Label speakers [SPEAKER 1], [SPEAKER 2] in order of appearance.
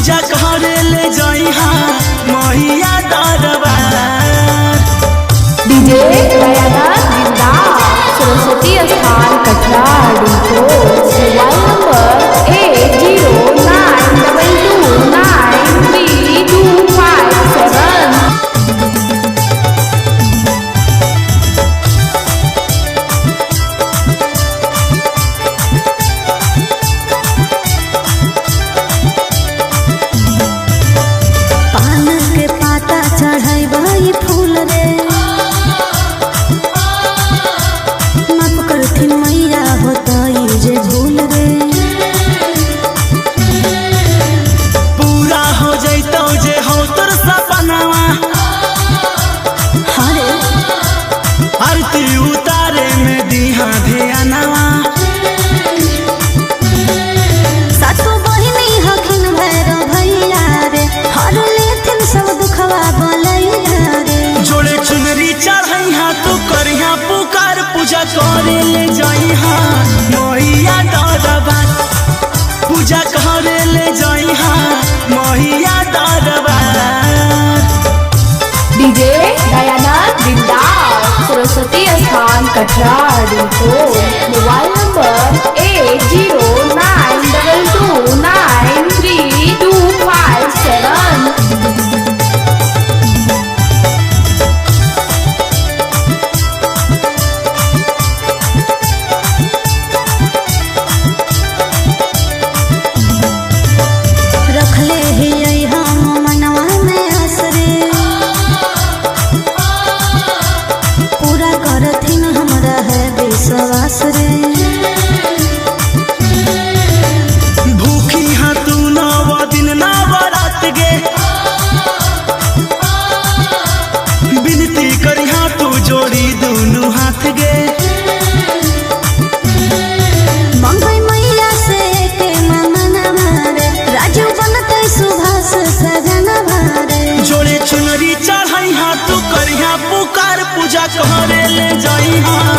[SPEAKER 1] पूजा करे ले जाई हाँ मैया दरबार।
[SPEAKER 2] डीजे दयानंद जिंदाबाद सरस्वती स्थान कटराड़ मोबाइल नंबर 8092293257।
[SPEAKER 3] फूल रे माफ करथिन मैया होतई जे भूल रे।
[SPEAKER 1] पूरा हो जैतो जे हो तोर सपनावा
[SPEAKER 3] हरे
[SPEAKER 1] आरती उतारे में दिहा ध्यानवा।
[SPEAKER 3] सातो बहिनी हखिन भैरो भैया रे हर लेथिन सब दुखवा बोलैया रे।
[SPEAKER 1] जोड़े चुनरी चढ़ई हाँ तू करिहा पुकार पूजा करे ले जाई हाँ मैया दरबार। पूजा करे ले जाई हाँ मैया दरबार।
[SPEAKER 2] डीजे दयानंद जिंदाबाद सरस्वती स्थान कटराड़ मोबाइल नंबर 8092293257।
[SPEAKER 3] रखले ही हम मनवा में आसरे पूरा करथिन हमरा है विश्वास रे।
[SPEAKER 1] भूखी हाँ तू 9 दिन 9 रात गे विनती करी हाँ तू जोड़ी दोनों हाथ गे।
[SPEAKER 3] मंगई मैया से के मनना मारे राजू बनते सुभाष सजना मारे।
[SPEAKER 1] जोड़े चुनरी चढ़ई हाँ तू करिहा पुकार पूजा करे ले जाई हाँ